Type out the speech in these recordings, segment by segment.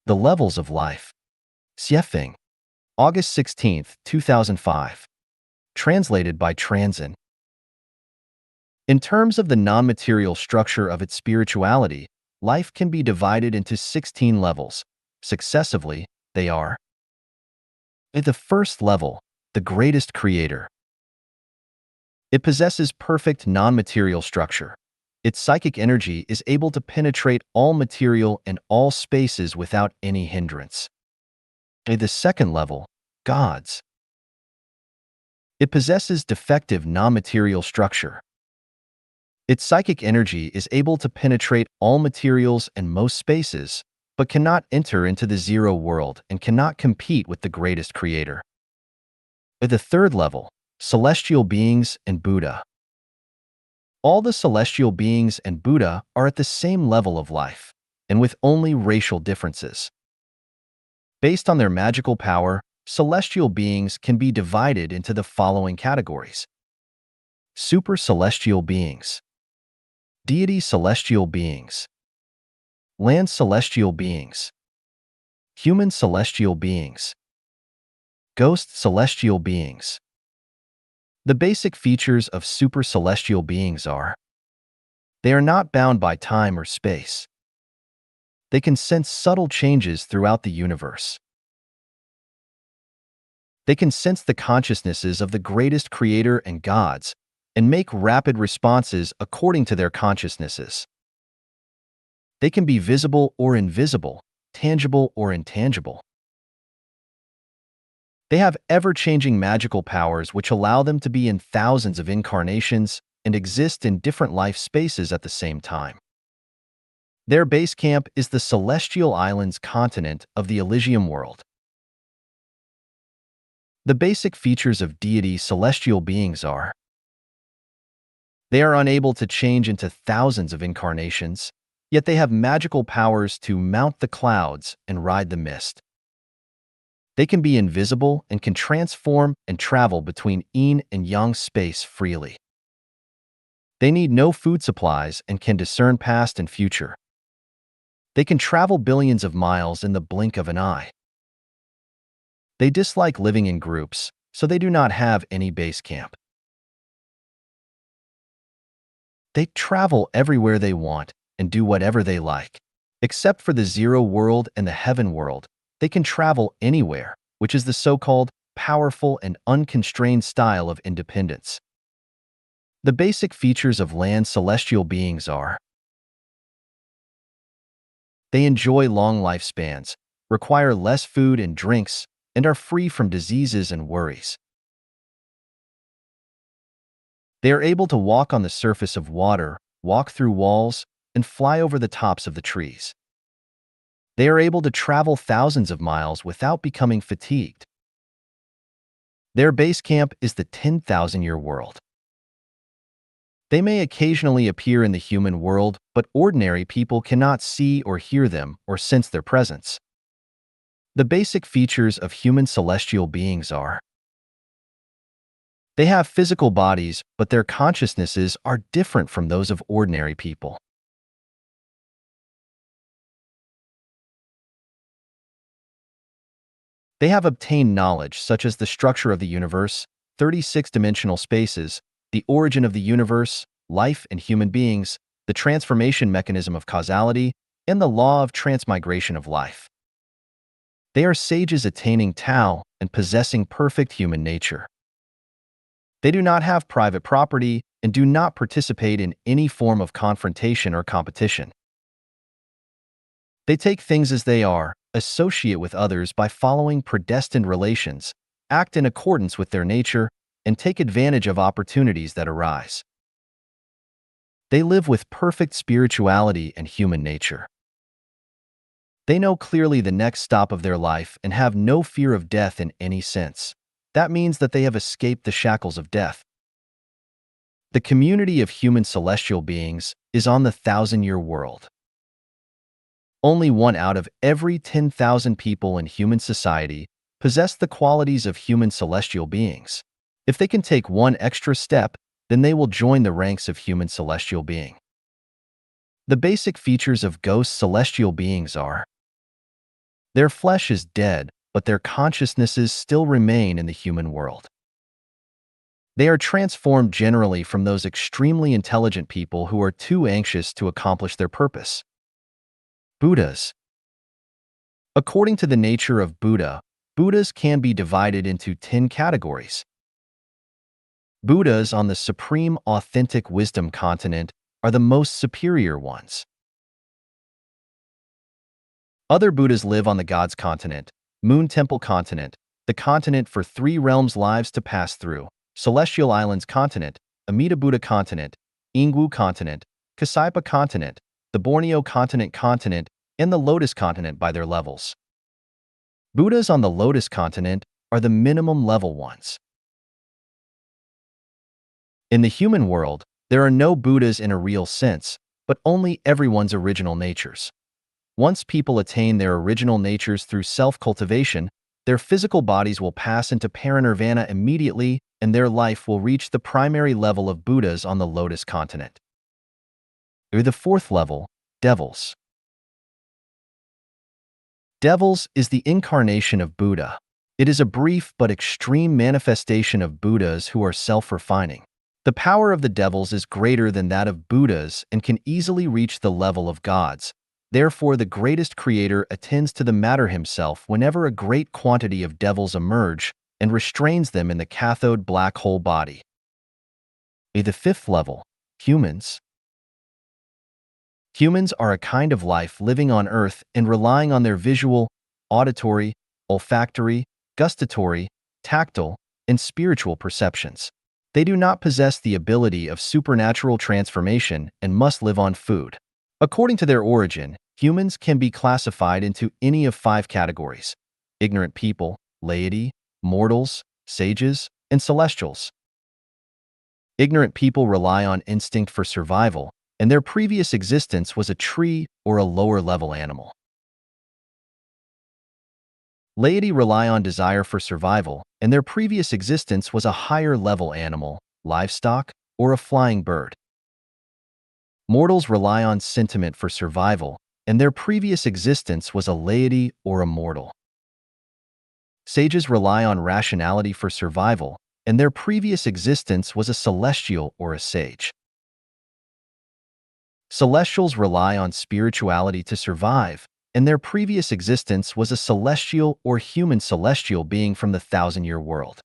The Levels of Life. Xiefeng, August 16, 2005. Translated by Transin. In terms of the non-material structure of its spirituality, life can be divided into 16 levels. Successively, they are: at the first level, the greatest creator. It possesses perfect non-material structure. Its psychic energy is able to penetrate all material and all spaces without any hindrance. At the second level, gods. It possesses defective non-material structure. Its psychic energy is able to penetrate all materials and most spaces, but cannot enter into the zero world and cannot compete with the greatest creator. At the third level, celestial beings and Buddha. All the celestial beings and Buddha are at the same level of life, and with only racial differences. Based on their magical power, celestial beings can be divided into the following categories: super celestial beings, deity celestial beings, land celestial beings, human celestial beings, ghost celestial beings. The basic features of super celestial beings are: they are not bound by time or space. They can sense subtle changes throughout the universe. They can sense the consciousnesses of the greatest creator and gods and make rapid responses according to their consciousnesses. They can be visible or invisible, tangible or intangible. They have ever-changing magical powers which allow them to be in thousands of incarnations and exist in different life spaces at the same time. Their base camp is the Celestial Islands continent of the Elysium world. The basic features of deity celestial beings are: they are unable to change into thousands of incarnations, yet they have magical powers to mount the clouds and ride the mist. They can be invisible and can transform and travel between yin and yang space freely. They need no food supplies and can discern past and future. They can travel billions of miles in the blink of an eye. They dislike living in groups, so they do not have any base camp. They travel everywhere they want and do whatever they like. Except for the zero world and the heaven world, they can travel anywhere, which is the so-called powerful and unconstrained style of independence. The basic features of land celestial beings are: they enjoy long lifespans, require less food and drinks, and are free from diseases and worries. They are able to walk on the surface of water, walk through walls, and fly over the tops of the trees. They are able to travel thousands of miles without becoming fatigued. Their base camp is the 10,000-year world. They may occasionally appear in the human world, but ordinary people cannot see or hear them or sense their presence. The basic features of human celestial beings are: they have physical bodies, but their consciousnesses are different from those of ordinary people. They have obtained knowledge such as the structure of the universe, 36-dimensional spaces, the origin of the universe, life and human beings, the transformation mechanism of causality, and the law of transmigration of life. They are sages attaining Tao and possessing perfect human nature. They do not have private property and do not participate in any form of confrontation or competition. They take things as they are, associate with others by following predestined relations, act in accordance with their nature, and take advantage of opportunities that arise. They live with perfect spirituality and human nature. They know clearly the next stop of their life and have no fear of death in any sense. That means that they have escaped the shackles of death. The community of human celestial beings is on the 1,000-year world. Only 1 out of every 10,000 people in human society possess the qualities of human celestial beings. If they can take one extra step, then they will join the ranks of human celestial being. The basic features of ghost celestial beings are: Their flesh is dead, but their consciousnesses still remain in the human world. They are transformed generally from those extremely intelligent people who are too anxious to accomplish their purpose. Buddhas. According to the nature of Buddha, Buddhas can be divided into 10 categories. Buddhas on the supreme authentic wisdom continent are the most superior ones. Other Buddhas live on the God's continent, Moon Temple continent, the continent for three realms lives to pass through, Celestial Islands continent, Amida Buddha continent, Ingwu continent, Kasaipa continent, the Borneo continent, and the Lotus continent by their levels. Buddhas on the Lotus continent are the minimum level ones. In the human world, there are no Buddhas in a real sense, but only everyone's original natures. Once people attain their original natures through self-cultivation, their physical bodies will pass into parinirvana immediately, and their life will reach the primary level of Buddhas on the Lotus continent. Or the fourth level, devils. Devils is the incarnation of Buddha. It is a brief but extreme manifestation of Buddhas who are self-refining. The power of the devils is greater than that of Buddhas and can easily reach the level of gods. Therefore, the greatest creator attends to the matter himself whenever a great quantity of devils emerge and restrains them in the cathode black hole body. The fifth level, humans. Humans are a kind of life living on Earth and relying on their visual, auditory, olfactory, gustatory, tactile, and spiritual perceptions. They do not possess the ability of supernatural transformation and must live on food. According to their origin, humans can be classified into any of 5 categories: ignorant people, laity, mortals, sages, and celestials. Ignorant people rely on instinct for survival, and their previous existence was a tree or a lower-level animal. Laity rely on desire for survival, and their previous existence was a higher-level animal, livestock, or a flying bird. Mortals rely on sentiment for survival, and their previous existence was a laity or a mortal. Sages rely on rationality for survival, and their previous existence was a celestial or a sage. Celestials rely on spirituality to survive, and their previous existence was a celestial or human celestial being from the 1,000-year world.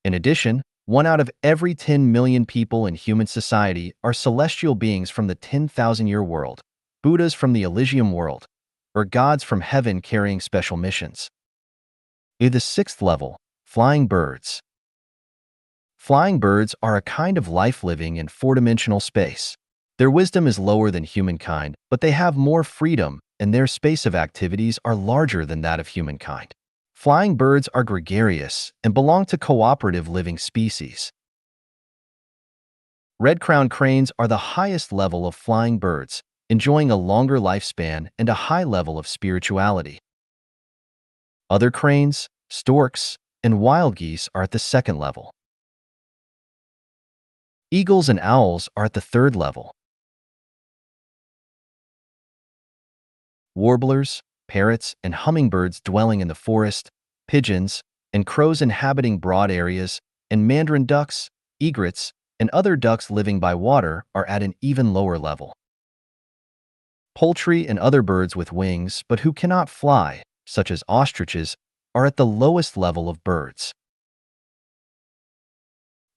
In addition, 1 out of every 10 million people in human society are celestial beings from the 10,000-year world, Buddhas from the Elysium world, or gods from heaven carrying special missions. In the 6th level, flying birds. Flying birds are a kind of life living in 4-dimensional space. Their wisdom is lower than humankind, but they have more freedom, and their space of activities are larger than that of humankind. Flying birds are gregarious and belong to cooperative living species. Red-crowned cranes are the highest level of flying birds, enjoying a longer lifespan and a high level of spirituality. Other cranes, storks, and wild geese are at the 2nd level. Eagles and owls are at the 3rd level. Warblers, parrots, and hummingbirds dwelling in the forest, pigeons, and crows inhabiting broad areas, and mandarin ducks, egrets, and other ducks living by water are at an even lower level. Poultry and other birds with wings but who cannot fly, such as ostriches, are at the lowest level of birds.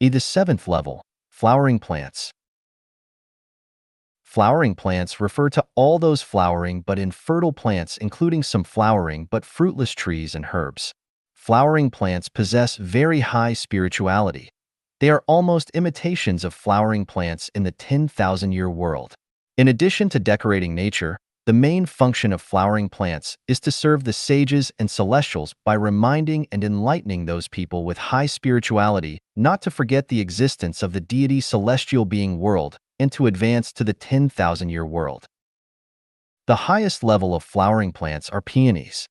The 7th level, flowering plants. Flowering plants refer to all those flowering but infertile plants, including some flowering but fruitless trees and herbs. Flowering plants possess very high spirituality. They are almost imitations of flowering plants in the 10,000-year world. In addition to decorating nature, the main function of flowering plants is to serve the sages and celestials by reminding and enlightening those people with high spirituality not to forget the existence of the deity celestial being world and to advance to the 10,000-year world. The highest level of flowering plants are peonies.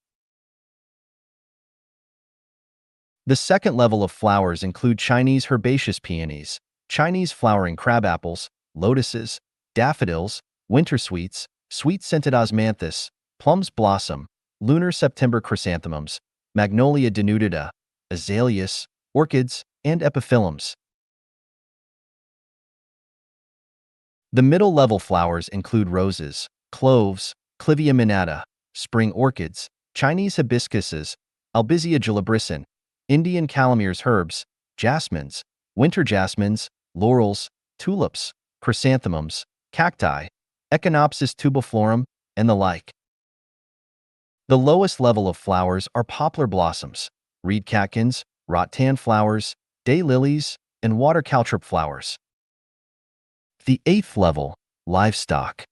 The 2nd level of flowers include Chinese herbaceous peonies, Chinese flowering crabapples, lotuses, daffodils, winter sweets, sweet scented osmanthus, plums blossom, lunar September chrysanthemums, magnolia denudata, azaleas, orchids, and epiphyllums. The middle-level flowers include roses, cloves, Clivia minata, spring orchids, Chinese hibiscuses, Albizia julibrissin, Indian calameres herbs, jasmines, winter jasmines, laurels, tulips, chrysanthemums, cacti, Echinopsis tubiflorum, and the like. The lowest level of flowers are poplar blossoms, reed catkins, rattan flowers, daylilies, and water caltrop flowers. The eighth level, livestock.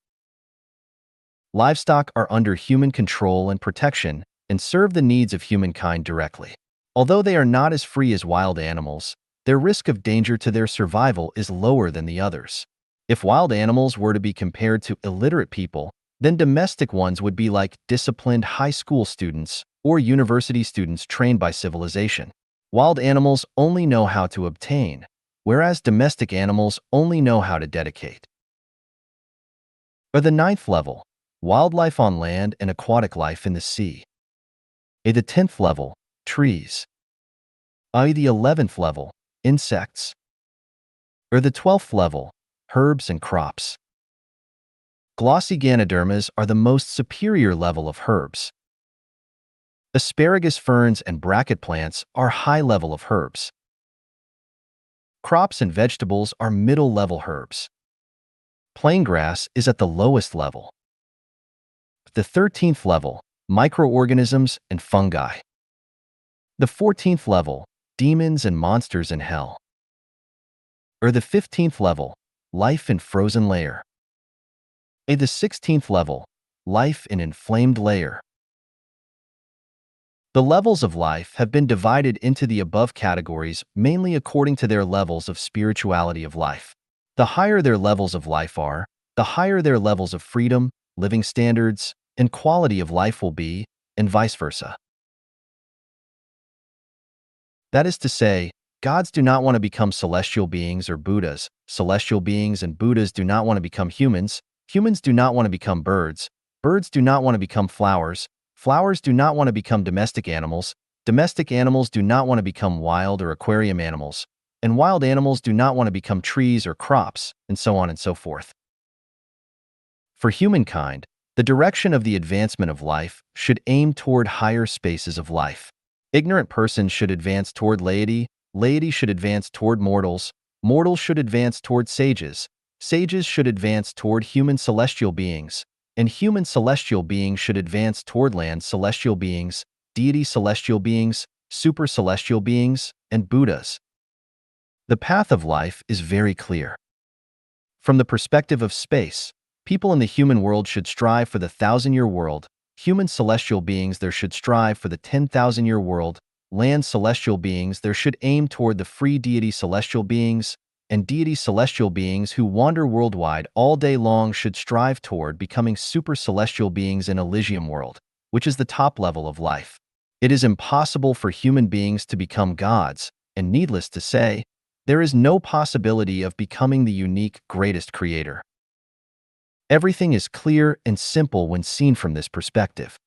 Livestock are under human control and protection and serve the needs of humankind directly. Although they are not as free as wild animals, their risk of danger to their survival is lower than the others. If wild animals were to be compared to illiterate people, then domestic ones would be like disciplined high school students or university students trained by civilization. Wild animals only know how to obtain, whereas domestic animals only know how to dedicate. Or the ninth level, wildlife on land and aquatic life in the sea. The 10th level, trees. The 11th level, insects. Or the 12th level, herbs and crops. Glossy Ganodermas are the most superior level of herbs. Asparagus ferns and bracket plants are high level of herbs. Crops and vegetables are middle-level herbs. Plain grass is at the lowest level. The 13th level, microorganisms and fungi. The 14th level, demons and monsters in hell. Or the 15th level, life in frozen layer. The 16th level, life in inflamed layer. The levels of life have been divided into the above categories mainly according to their levels of spirituality of life. The higher their levels of life are, the higher their levels of freedom, living standards, and quality of life will be, and vice versa. That is to say, gods do not want to become celestial beings or Buddhas, celestial beings and Buddhas do not want to become humans, humans do not want to become birds, birds do not want to become flowers, flowers do not want to become domestic animals do not want to become wild or aquarium animals, and wild animals do not want to become trees or crops, and so on and so forth. For humankind, the direction of the advancement of life should aim toward higher spaces of life. Ignorant persons should advance toward laity, laity should advance toward mortals, mortals should advance toward sages, sages should advance toward human celestial beings, and human celestial beings should advance toward land celestial beings, deity celestial beings, super celestial beings, and Buddhas. The path of life is very clear. From the perspective of space, people in the human world should strive for the 1,000-year world, human celestial beings there should strive for the 10,000-year world, land celestial beings there should aim toward the free deity celestial beings, and deity celestial beings who wander worldwide all day long should strive toward becoming super celestial beings in Elysium world, which is the top level of life. It is impossible for human beings to become gods, and needless to say, there is no possibility of becoming the unique greatest creator. Everything is clear and simple when seen from this perspective.